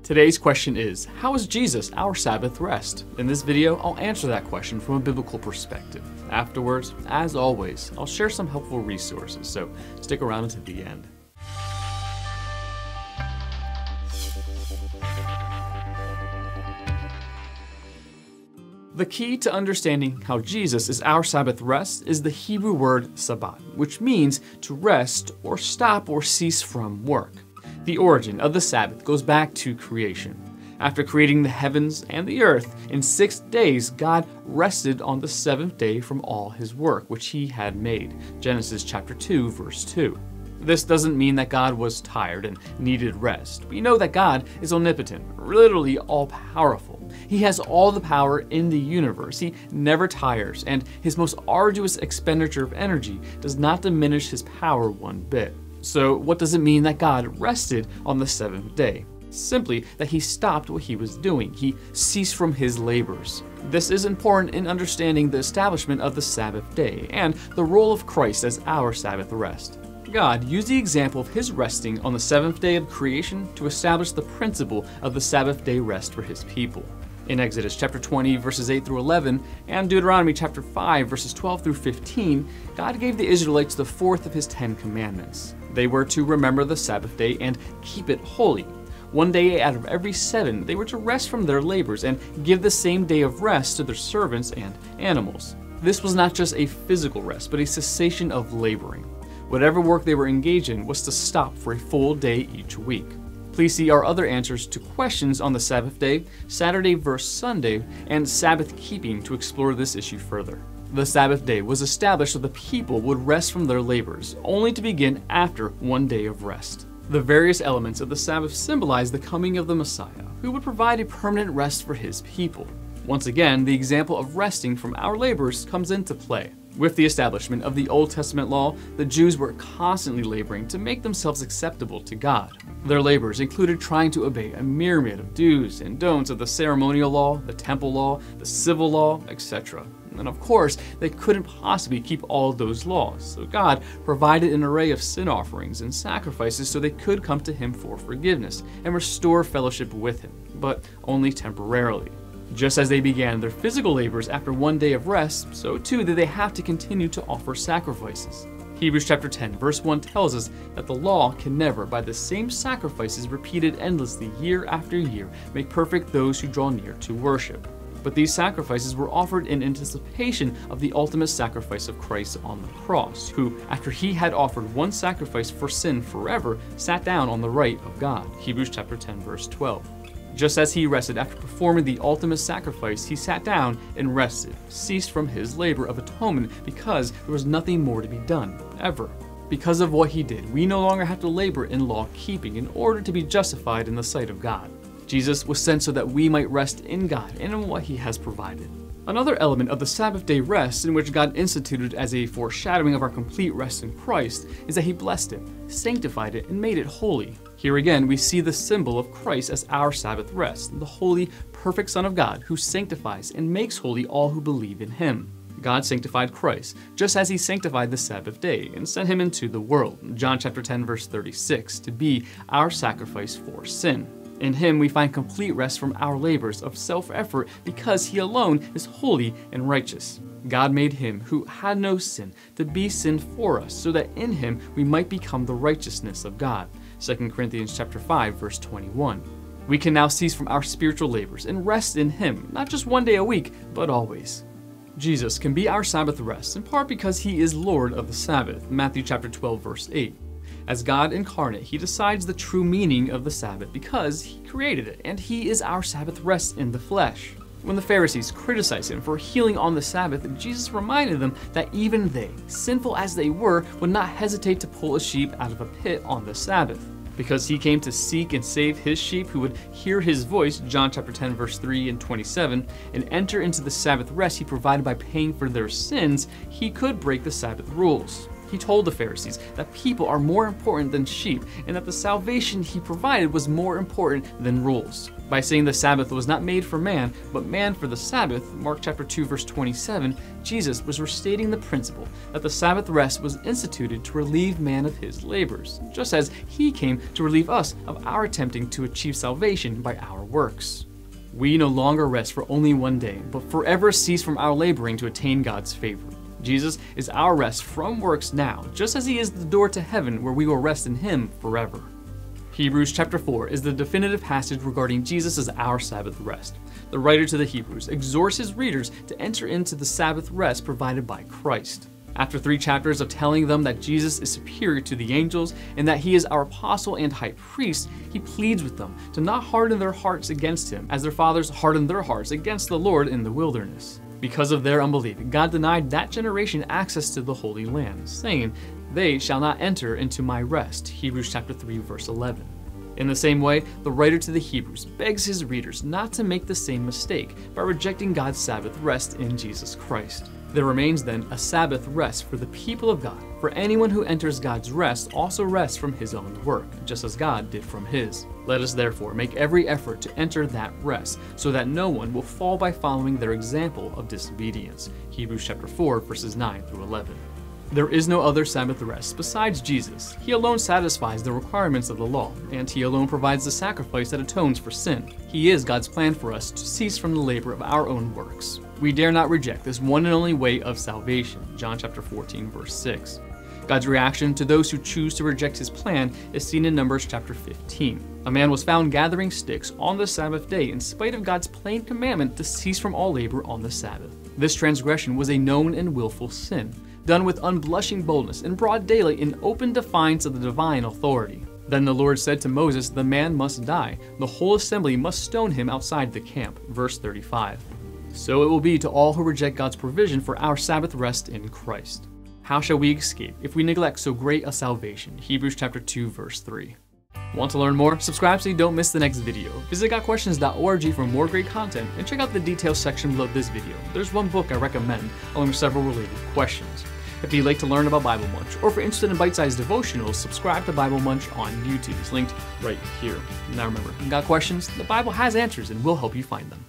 Today's question is, how is Jesus our Sabbath rest? In this video, I'll answer that question from a biblical perspective. Afterwards, as always, I'll share some helpful resources, so stick around until the end. The key to understanding how Jesus is our Sabbath rest is the Hebrew word sabbat, which means to rest or stop or cease from work. The origin of the Sabbath goes back to creation. After creating the heavens and the earth, in 6 days God rested on the seventh day from all his work which he had made. Genesis chapter 2, verse 2. This doesn't mean that God was tired and needed rest. We know that God is omnipotent, literally all-powerful. He has all the power in the universe. He never tires, and his most arduous expenditure of energy does not diminish his power one bit. So what does it mean that God rested on the seventh day? Simply that he stopped what he was doing. He ceased from his labors. This is important in understanding the establishment of the Sabbath day and the role of Christ as our Sabbath rest. God used the example of his resting on the seventh day of creation to establish the principle of the Sabbath day rest for his people. In Exodus chapter 20, verses 8 through 11, and Deuteronomy chapter 5, verses 12 through 15, God gave the Israelites the fourth of his 10 commandments. They were to remember the Sabbath day and keep it holy. 1 day out of every 7, they were to rest from their labors and give the same day of rest to their servants and animals. This was not just a physical rest, but a cessation of laboring. Whatever work they were engaged in was to stop for a full day each week. Please see our other answers to questions on the Sabbath day, Saturday versus Sunday, and Sabbath keeping to explore this issue further. The Sabbath day was established so the people would rest from their labors, only to begin after 1 day of rest. The various elements of the Sabbath symbolize the coming of the Messiah, who would provide a permanent rest for his people. Once again, the example of resting from our labors comes into play. With the establishment of the Old Testament law, the Jews were constantly laboring to make themselves acceptable to God. Their labors included trying to obey a myriad of do's and don'ts of the ceremonial law, the temple law, the civil law, etc. And of course, they couldn't possibly keep all those laws, so God provided an array of sin offerings and sacrifices so they could come to him for forgiveness and restore fellowship with him, but only temporarily. Just as they began their physical labors after 1 day of rest, so too did they have to continue to offer sacrifices. Hebrews chapter 10 verse 1 tells us that the law can never, by the same sacrifices repeated endlessly year after year, make perfect those who draw near to worship. But these sacrifices were offered in anticipation of the ultimate sacrifice of Christ on the cross, who, after he had offered one sacrifice for sin forever, sat down on the right of God. Hebrews chapter 10 verse 12. Just as he rested after performing the ultimate sacrifice, he sat down and rested, ceased from his labor of atonement because there was nothing more to be done, ever. Because of what he did, we no longer have to labor in law-keeping in order to be justified in the sight of God. Jesus was sent so that we might rest in God and in what he has provided. Another element of the Sabbath day rest, in which God instituted as a foreshadowing of our complete rest in Christ, is that he blessed it, sanctified it, and made it holy. Here again, we see the symbol of Christ as our Sabbath rest, the holy, perfect Son of God who sanctifies and makes holy all who believe in him. God sanctified Christ, just as he sanctified the Sabbath day and sent him into the world, John chapter 10 verse 36, to be our sacrifice for sin. In him we find complete rest from our labors of self-effort because he alone is holy and righteous. God made him who had no sin to be sin for us so that in him we might become the righteousness of God. 2 Corinthians chapter 5 verse 21. We can now cease from our spiritual labors and rest in him, not just 1 day a week, but always. Jesus can be our Sabbath rest in part because he is Lord of the Sabbath. Matthew chapter 12 verse 8. As God incarnate, he decides the true meaning of the Sabbath because he created it, and he is our Sabbath rest in the flesh. When the Pharisees criticized him for healing on the Sabbath, Jesus reminded them that even they, sinful as they were, would not hesitate to pull a sheep out of a pit on the Sabbath. Because he came to seek and save his sheep who would hear his voice, John chapter 10 verse 3 and 27, and enter into the Sabbath rest he provided by paying for their sins, he could break the Sabbath rules. He told the Pharisees that people are more important than sheep, and that the salvation he provided was more important than rules. By saying the Sabbath was not made for man, but man for the Sabbath, Mark chapter 2, verse 27, Jesus was restating the principle that the Sabbath rest was instituted to relieve man of his labors, just as he came to relieve us of our attempting to achieve salvation by our works. We no longer rest for only one day, but forever cease from our laboring to attain God's favor. Jesus is our rest from works now, just as he is the door to heaven where we will rest in him forever. Hebrews chapter 4 is the definitive passage regarding Jesus as our Sabbath rest. The writer to the Hebrews exhorts his readers to enter into the Sabbath rest provided by Christ. After 3 chapters of telling them that Jesus is superior to the angels and that he is our apostle and high priest, he pleads with them to not harden their hearts against him, as their fathers hardened their hearts against the Lord in the wilderness. Because of their unbelief, God denied that generation access to the Holy Land, saying, "They shall not enter into my rest," Hebrews chapter 3, verse 11. In the same way, the writer to the Hebrews begs his readers not to make the same mistake by rejecting God's Sabbath rest in Jesus Christ. There remains then a Sabbath rest for the people of God, for anyone who enters God's rest also rests from his own work, just as God did from his. Let us therefore make every effort to enter that rest, so that no one will fall by following their example of disobedience. Hebrews chapter 4, verses 9 through 11. There is no other Sabbath rest besides Jesus. He alone satisfies the requirements of the law, and he alone provides the sacrifice that atones for sin. He is God's plan for us to cease from the labor of our own works. We dare not reject this one and only way of salvation. John chapter 14, verse 6. God's reaction to those who choose to reject his plan is seen in Numbers chapter 15. A man was found gathering sticks on the Sabbath day in spite of God's plain commandment to cease from all labor on the Sabbath. This transgression was a known and willful sin, done with unblushing boldness in broad daylight in open defiance of the divine authority. Then the Lord said to Moses, "The man must die. The whole assembly must stone him outside the camp." Verse 35. So it will be to all who reject God's provision for our Sabbath rest in Christ. How shall we escape if we neglect so great a salvation? Hebrews chapter 2, verse 3. Want to learn more? Subscribe so you don't miss the next video. Visit gotquestions.org for more great content, and check out the details section below this video. There's one book I recommend, along with several related questions. If you'd like to learn about Bible Munch, or if you're interested in bite-sized devotionals, subscribe to Bible Munch on YouTube. It's linked right here. Now remember, Got Questions? The Bible has answers and will help you find them.